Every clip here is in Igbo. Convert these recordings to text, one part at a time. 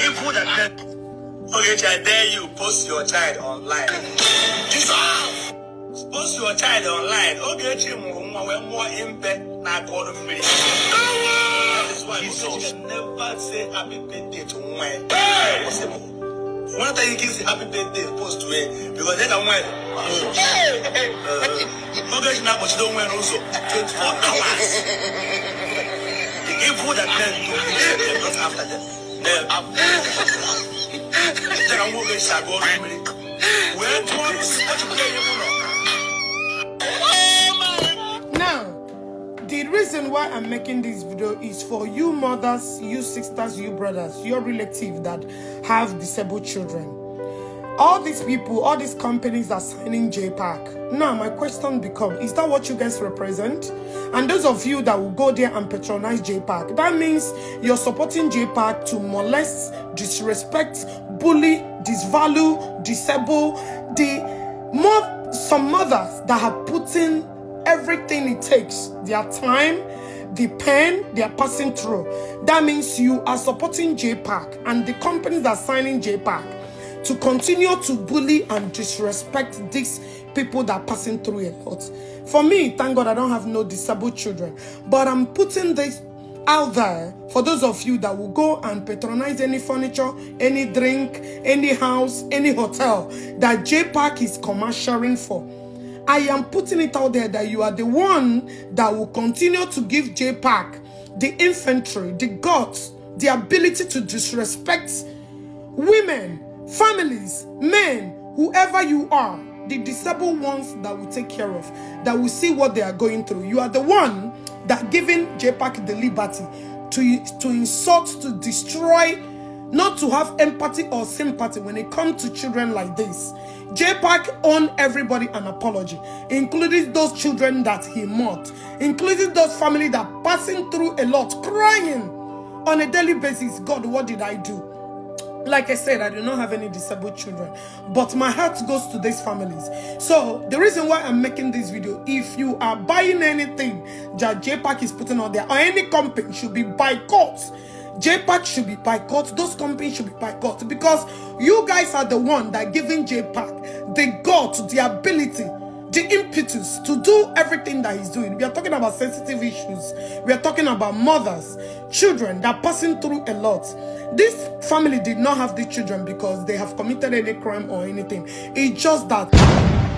Evil that okay, I dare you post your child online. Post your child online. Okay, more impact na call me. That is why you can never say happy birthday to one. One time you give happy birthday post to it because they don't win. Okay, now but you don't win also 24 hours. The evil that men do not after them. Then I'm going to say go to me. Where to what you play now? The reason why I'm making this video is for you mothers, you sisters, you brothers, your relatives that have disabled children. All these people, all these companies are signing Jpac. Now, my question becomes, is that what you guys represent? And those of you that will go there and patronize Jpac, that means you're supporting Jpac to molest, disrespect, bully, disvalue, disable some mothers that have put in everything it takes, their time, the pain they are passing through. That means you are supporting Jpac and the companies that are signing Jpac to continue to bully and disrespect these people that are passing through a lot. For me, thank God I don't have no disabled children, but I'm putting this out there for those of you that will go and patronize any furniture, any drink, any house, any hotel that Jpac is commercializing for. I am putting it out there that you are the one that will continue to give Jpac the infantry, the guts, the ability to disrespect women, families, men, whoever you are, the disabled ones that will take care of, that will see what they are going through. You are the one that giving Jpac the liberty to insult, to destroy, not to have empathy or sympathy when it comes to children like this. Jpac owes everybody an apology, including those children that he mocked, including those families that are passing through a lot, crying on a daily basis. God, what did I do? Like I said, I do not have any disabled children, but my heart goes to these families. So the reason why I'm making this video, if you are buying anything that Jpac is putting on there, or any company, should be boycott. Jpac should be boycott. Those companies should be boycott, because you guys are the one that giving Jpac the gut, the ability, the impetus to do everything that he's doing. We are talking about sensitive issues. We are talking about mothers, children that are passing through a lot. This family did not have the children because they have committed any crime or anything. It's just that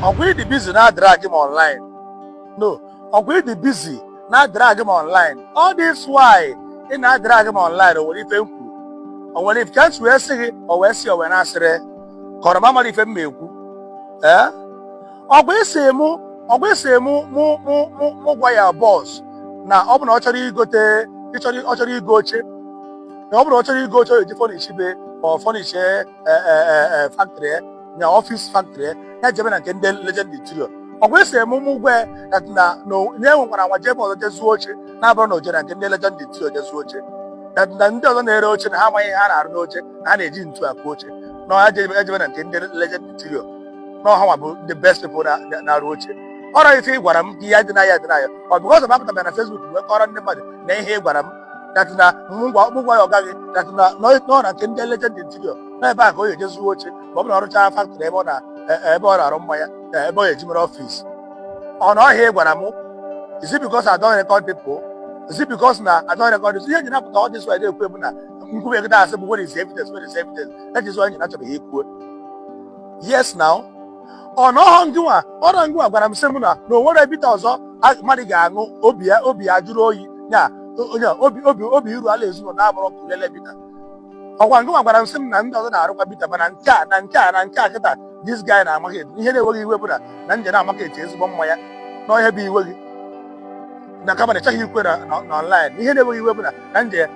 I'm really busy now drag him online. No, I'm really busy now drag him online. All this why in now drag him online or if or when if chance we see or we see or when I say Koromama if me eh? Ogwese mu gwa ya boss na ọ bụ na ọ chọrọ igote ọ chọrọ igoche na ọ bụ na ọ chọrọ igoche o ji furnish be or furnish factory na office factory ya jebe na nke ndị legend interior. Ogwese mu gwa na no nye nwara nwa jebe ọzọ jezuo oche na abụrụ na oje na nke ndị legend interior jezuo oche na ndị ọzọ na-ere oche na ha amaghị ha na-arụ n'oche na ha na-eji ntu akụ oche na ha jebe na nke ndị legend interior. No, how about the best people that roche? Or if he got him, he had denied. Or because of after on Facebook, we call on the body, they hear what that's not Mugwa that's not no, I can legend interior. No, back, you just watch it. Bob Norcha factory, a boy, Jimmy office. Or not here what I'm. Is it because I don't record people? Is it because now I don't record this? You have to all this way. What is evidence? What is evidence? That is why you're not to be equal. Yes, now. Oh no, Hangua, or Angua, but I'm similar. No, what I beat also, Marigango, Obia, Juro, yeah, Obi, Rales, no, Nabro, Levita. Oh, Angua, but I'm similar, Arabita, but Anka, this guy in our market. Here they will be Nanjana market is one way, no heavy will. Nakama check you online. Here they will be Nanja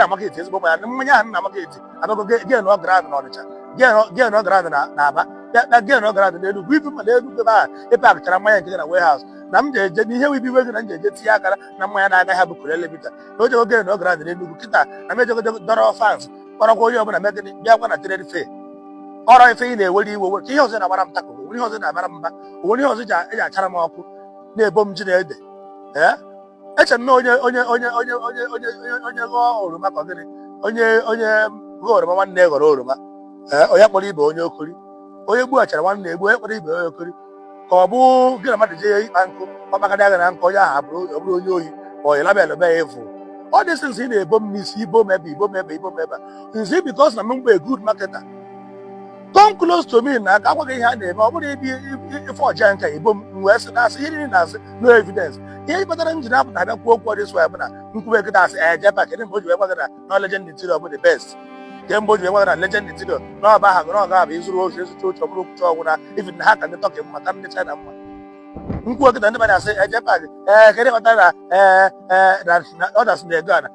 market is one market. I don't get no grand knowledge. Get no grand Naba. That girl no grad they do we people they do that e pack tara my in a warehouse nam je here we be working and je tiakara na my na have kulele bita no je girl no grad they do kita na me je doro fans ora ko yo na me ke bia kwa na trade fair ora ife na eweri wo ki hoze na bara mtako woni hoze na bara mba woni hoze ja chara ma oku na ebom ji na ede eche no onye go oruma ko gini onye gụọ oroma nwanne ghọrọ oroma onye kpọrọ ibe onye okori onye gbughachara nwanne egbu onye kpọrọ ibe onye okori ka ọ bụ gị na mmadụ jee ịkpa nkụ ọkpakara agha na nkụ onye ahụ ọ bụrụ onye ohi ma ọ label be ya efu all these things ị na-ebo m n'isi ibo mebe is it because na m mgbe a good marketer come close to me na aka agwaghị ihe a na-eme ọ bụrụ ife ọja nka ibo m wee sị na-asị ihe niile na-asị no evidence ihe kpatara m ji na-apụta abịa kwuo okwu ọdịs bụ na nkwube nkịta asị Jpac kedụ mgbe o ji wee gwaga na legend material bụ the best nke mgbe o ji wee gwaga na legend material na ọba aha gụrụ ọga bụ ịzụrụ ozu ezucha oche ọ bụrụ okwucha ọgwụ na even na ha ka ndị tọki mma ka ndị China mma nkwuo nkịta ndị mmadụ asị Jpac kedụ kpatara na ọdas na-ego ana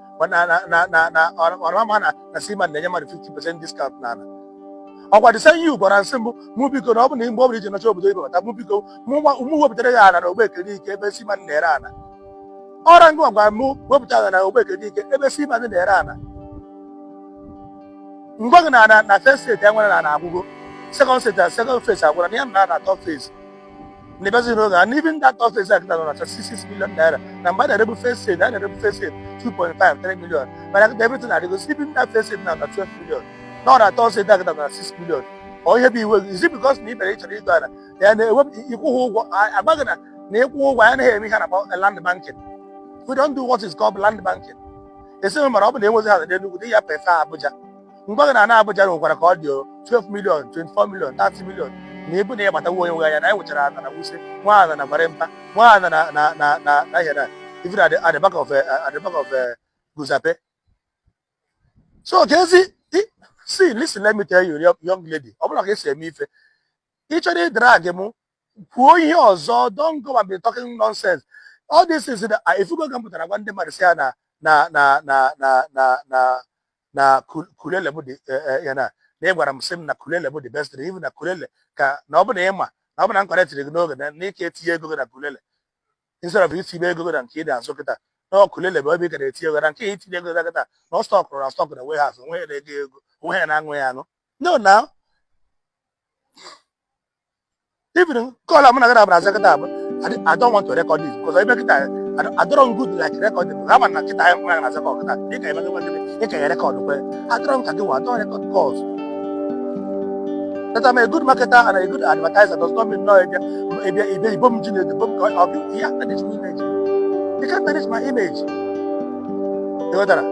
na ọrụma na Seaman na-enye mmadụ 50% discount na ana ọkwa the same you gwara nsị mbụ mụ biko na ọ bụ na mgbe ọ bụla iji nọcha obodo ibe bata mụ biko mụ wepụtara ya ana na Ogbekere ike ebe Seaman na-ere ana ọra ngwa gwara mụ wepụta ana na Ogbekere ike ebe Seaman na-ere ana ngwa gị na first state enwere na agwụgo second phase agwara na ya na third phase na ebezi n'oge and even that third phase akịta nọ na 66 million naira na mgbe a na-erebu first state a na-erebu first state 2.5 3 million mana everything na-adịgo even that first state na 12 million na ọ na third state akịta na 6 million ọ ihe bụ iwe is it because na ị bere ịchọrọ ịgo ana ya na-ewepụ ịkwụghị ụgwọ agbaghị na ịkwụ ụgwọ ya anaghị eme ihe na land banking we don't do what is called land banking esighị mara ọ bụ na enwezi ha na Enugu dị ya pefe Abuja mgbe gị na Abuja nwekwara ka ọ dị 12 million 24 million 30 million na ebu na ya gbatawo onye nwe anya na anyị nwechara ana na Wuse nwa ana na Gbarempa nwa ana na ihe na even at the back of Guzape so kezi see listen let me tell you young lady ọ bụla ka esi eme ife ị chọrọ ịdrag m kwuo ihe ọzọ don't go and be talking nonsense all this is if you go ga mpụtara gwa ndị mmadụ si ya na kulele bụ ya na ị gwara m sị m na kulele bụ the best even na kulele ka na ọ bụ na ị ma na ọ bụ na m kọretịrị gị n'oge na ike etinye ego gị na kulele instead of itinye ego gị na nke ị na-azụ kịta na kulele bụ ebe ị gara etinye ego na nke itinye ego gị kịta na ọ stọkụrụ na stọkụ na warehouse onwe ya na-ego ego onwe ya na-aṅụ ya aṅụ no now even call am na gị na Brazil kịta bụ I don't want to record this because ebe kịta I don't good like recording ha ma na kịta anyị nwere na Brazil kịta ị ka emego ị ka ya record kwe I don't ka gị wa don't record calls that I'm a good marketer and a good advertiser does not mean no ibom jine the bomb of you yeah manage my image you can't manage my image you got that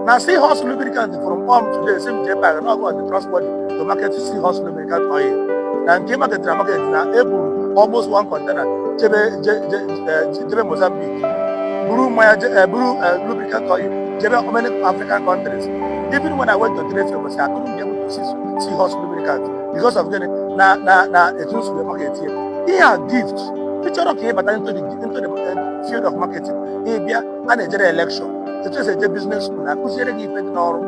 now see horse lubricant from today same Jpac no go on the transport to market to see horse lubricant oil and came market na able almost one container jebe Mozambique brew lubricant oil jebe many African countries even when I went to trade fair I couldn't be able to see horse lubricant because of a true supermarket here. He a gift. Picture okay, but into the field of marketing. He be a Nigeria election. It is a business school. I could see give it now.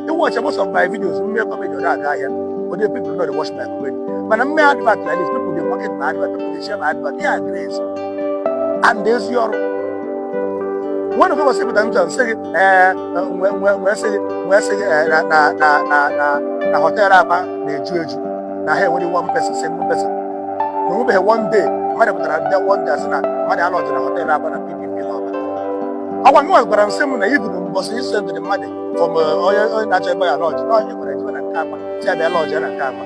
You watch most of my videos. Me come with that guy here. But the people know they watch my video. But I'm mad about like this. People they market my advert. People they share my advert. They are grace. And there's your one of us say na hotel aba na-eju eju na ha enwere one person single person na nwebe one day mmadụ pụtara de one day asị na mmadụ alọdị na hotel aba na PPP n'ọba ọgwa nwa gwara m sị m na iburu mbọsị isi ndụ mmadụ from onye na-achọ ebe ya lọdị na onye gwara ejebe na nke agba si abịa lọdị na nke agba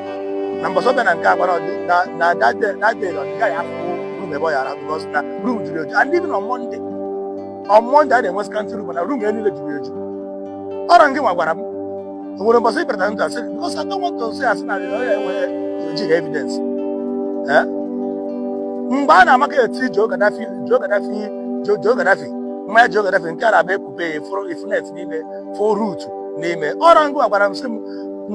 na mbọsị ọbịa na nke agba na that day na ọdịga ya afụ room ebe ọ ya ara because na room juru eju and even on Monday a na-enwe scanty room na room ya niile juru eju ọrụ ngị nwa gwara m nwere mbọsị ịpụtara ndụ asị because I don't want to say asị na onye enweghị ejighị evidence mgbe a na-amaka eti Joe Gaddafi mmanya Joe Gaddafi nke a na-abịa ekwube ifunet n'ime fo root n'ime ọrụ ngụ gwara m sị m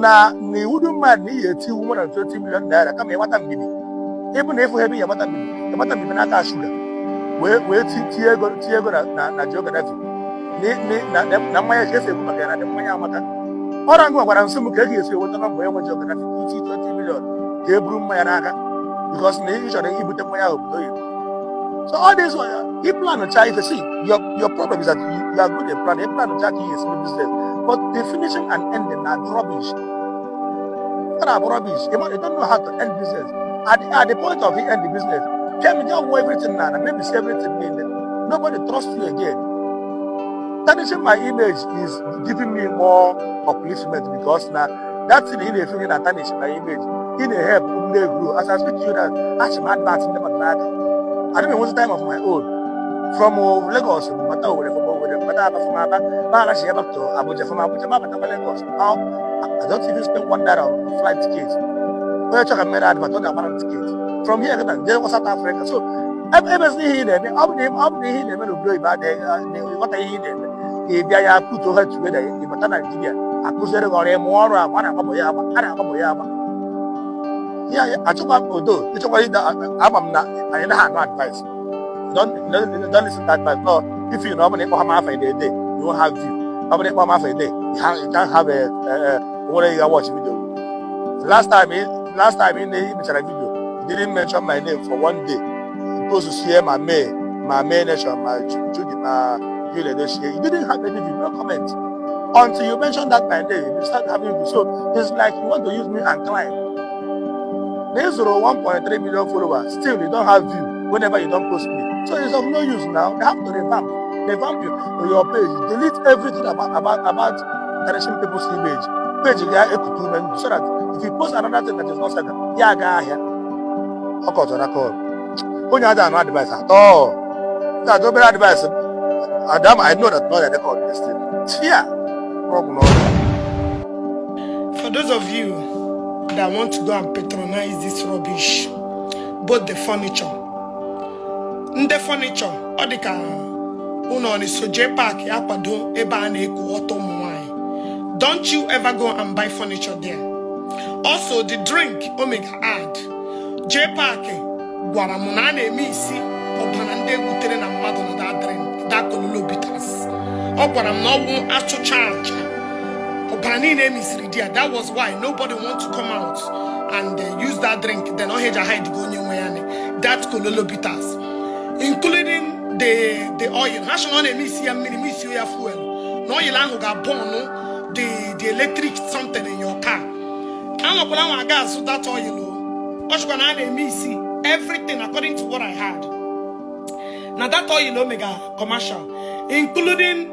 na iwudu mmadụ na ihe eti iwu more than 20 million naira kama ịgbata mbibi ịbụ na ịfụ ebe ihe gbata mbibi n'aka shuga wee tinye ego na Joe Gaddafi na mmanya ka esi ekwu maka ya na mmanya amaka ọrụ ngụ gwara nsị m ka e ga-esi enweta nọmba enwe Joe Gaddafi iti 20 million ka e buru mmanya n'aka because na ị chọrọ ibute mmanya ahụ obodo oyibo so all this you plan to try to see your problem is that you are good at plan you plan to try to use business but the finishing and ending are rubbish you don't know how to end business at the point of you end the business tell me just everything now and maybe say everything in there nobody trusts you again tarnishing my image is giving me more upliftment because now that thing in the feeling that tarnishing my image in a help grow. As I speak to you that actually my advert in the I don't know what's the time of my own from Lagos, but I don't even spend $1 on flight tickets. When I made advert on the tickets from here, there was South Africa. So everything here, I'm the blow about what I hear. If I put her together in Nigeria, I could say, more yeah, I took up Odo. It's why I'm not, I have no advice. Don't listen to advice. No, if you nominate Muhammad for a day, you won't have view. Nominate Muhammad for a day, you can't have a what you watch video. Last time in the video, he didn't mention my name for one day. He goes to see my nation, my Judy, my you didn't have any video, no comment. Until you mention that my name, you start having view. So it's like you want to use me and climb. There's 1.3 million followers. Still, you don't have view whenever you don't post me. So it's of no use now. They have to revamp you on your page. Delete everything about tarnishing people's image. Page so that if you post another thing that is not said, yeah, guy here. Of course, on a call. When you have no advice at all. That don't be advice. Adam, I know that not that they call this thing. Yeah. For those of you that want to go and patronize this rubbish, both the furniture, or the Jpac, don't you ever go and buy furniture there. Also, the drink Omega add Jpac, Guaramunane Misi, or Panande Butere na Madonna that drink, that Kololo bitters, or Guaram no one actual charge. That was why nobody wants to come out and use that drink. Then that Kololo bitters, including the oil. Fuel. No, you the electric something in your car. I'm going gas so that oil. Everything according to what I had. Now that oil Omega commercial, including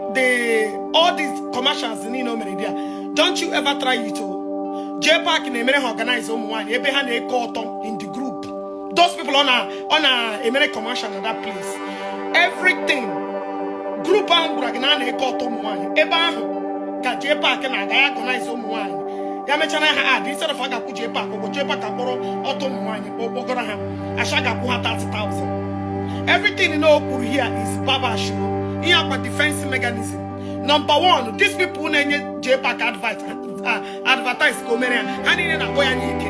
all these commercials in media. Don't you ever try it? Jpac in America organize one in the group. Those people on a American commercial in that place. Everything group and Bragnane cotton one. Jpac and I organize one. Yamechana had instead of Aga Jpac or Jpac autumn wine or Bogoraham. Ashaga 30,000. Everything you know here is Baba show. You have a defense mechanism. Number one, these people who Jpac advertise Gomeria, and in a boy and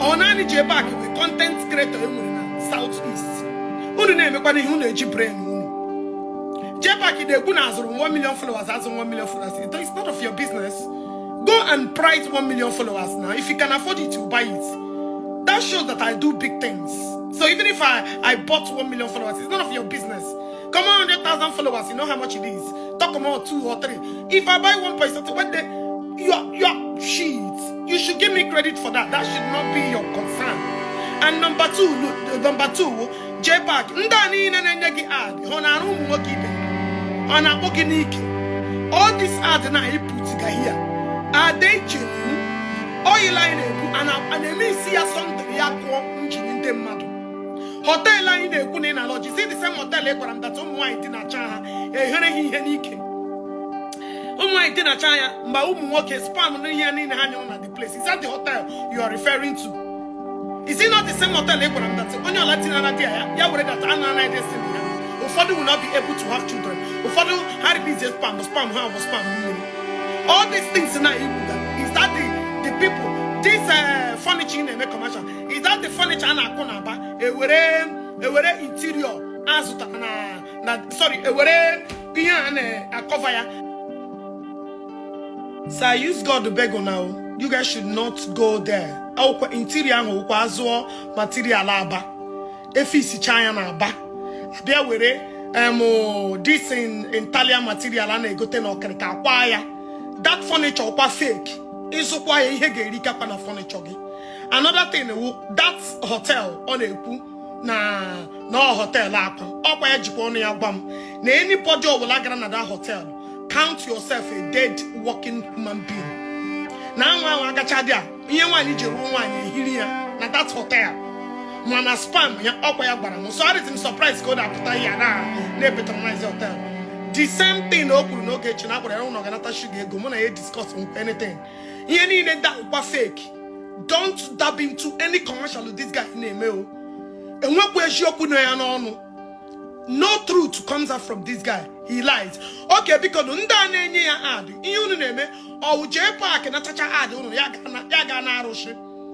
on any Jpac with content creator in Southeast. Who name a Jpac? Jpac, the Gunas 1 million followers, has 1 million followers. It's none of your business. Go and price 1 million followers now. If you can afford it, you buy it. That shows that I do big things. So even if I bought 1 million followers, it's none of your business. Come on, 100,000 followers, you know how much it is. Talk about 2 or 3. If I buy 1%, when you are shit. You should give me credit for that. That should not be your concern. And number two, Jpac. All these ads that he put here, are they genuine? Oil line and I see something in them. Hotel line de Kunina Lodge. See the same hotel that's white in a China. A Henry white in a China, Maumoke spam no here in the place. Is that the hotel you are referring to? Is it not the same hotel that's on your Latin idea? You already that Anna destiny. Ufadu will not be able to have children. Ufadu had business spam, spam. All these things now is that the people. This furniture in the commercial is that the furniture na konaba ewere interior azuta na sorry ewere ihe na cover ya. So I use God to beg on now. You guys should not go there. Our interior ho kwa azo material aba. Efisi China na aba. There were this in Italian material na egote na okrika kwa ya. That furniture kwa fake. Another thing, that hotel on a na hotel akwa ọkwa ya jikwa ọnụ ya gwa m na anybody ọbụla gara na that hotel count yourself a dead working human being na anwa agacha dị a ihe nwaanyị ji ruo nwaanyị ehiri ya na that hotel mana spam ya ọkwa ya gbara m so I'm surprised ka ọ na-apụta ya na patronize hotel the same thing o kwuru n'oge echi na akpọrọ ya ụlọ ganata shuga ego mụ na ya discuss anything ihe niile dakwa fake. Don't dab into any commercial with this guy na-eme o enwekwa eziokwu na ya n'ọnụ. No truth comes out from this guy. He lies. Okay, because ndị a na-enye ya ad ihe unu na-eme ọ Jpac na chacha ad unu ya ga na arụshi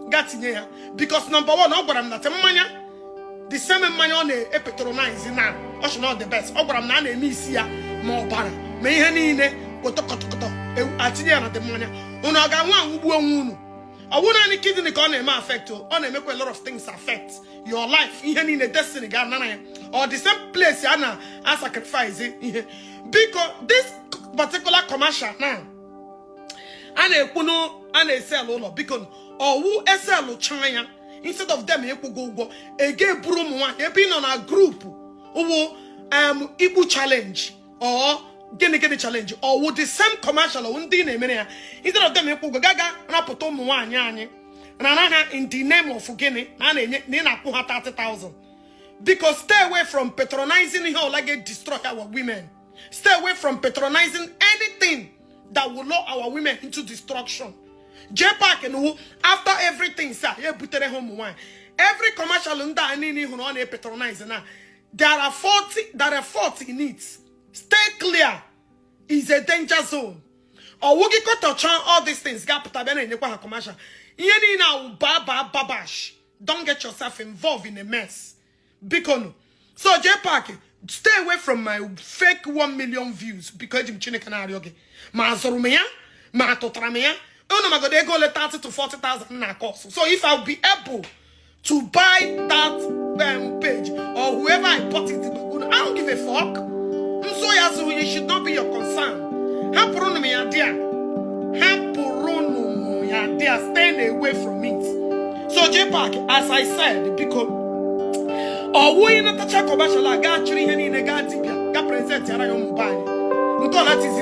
ga tinye ya because number one ọ gwara m na mmanya the same mmanya ọ na-epatronize na ọ should not the best. Ọ gwara m na a na-eme isi ya ma ọbara ma ihe niile kotokotokotọ atinye ya na the mmanya unu ọ ga-anwa anwụgbu onwe unu. I wouldn't any kidney can affect you. On make a lot of things affect your life. Even in the destiny, or the same place I sacrifice it. Because this particular commercial now, and sell all because or who sell China instead of them you go again broom one. They've been on a group who Igbo challenge or Gene challenge or would the same commercial or instead of them gaga rapoto muanyani and in the name of Guinea and Nina 30,000 because stay away from patronizing here like it destroy our women. Stay away from patronizing anything that will lure our women into destruction. Jpac and who after everything sir every commercial on patronizing now there are 40 in it. Stay clear. It's a danger zone. Or we get to turn all these things. Commercial. Don't get yourself involved in a mess. Because so Jpac, stay away from my fake 1 million views because I'm chine canary okay. Ma zorumea, ma totramea. Oh no, my God, they go let 30 to 40,000 na cost. So if I'll be able to buy that page or whoever I put it, I don't give a fuck. So it should not be your concern. Stay away from it. So Jpac, as I said, because we not touch commercial like actually any negative present your mobile. Because that is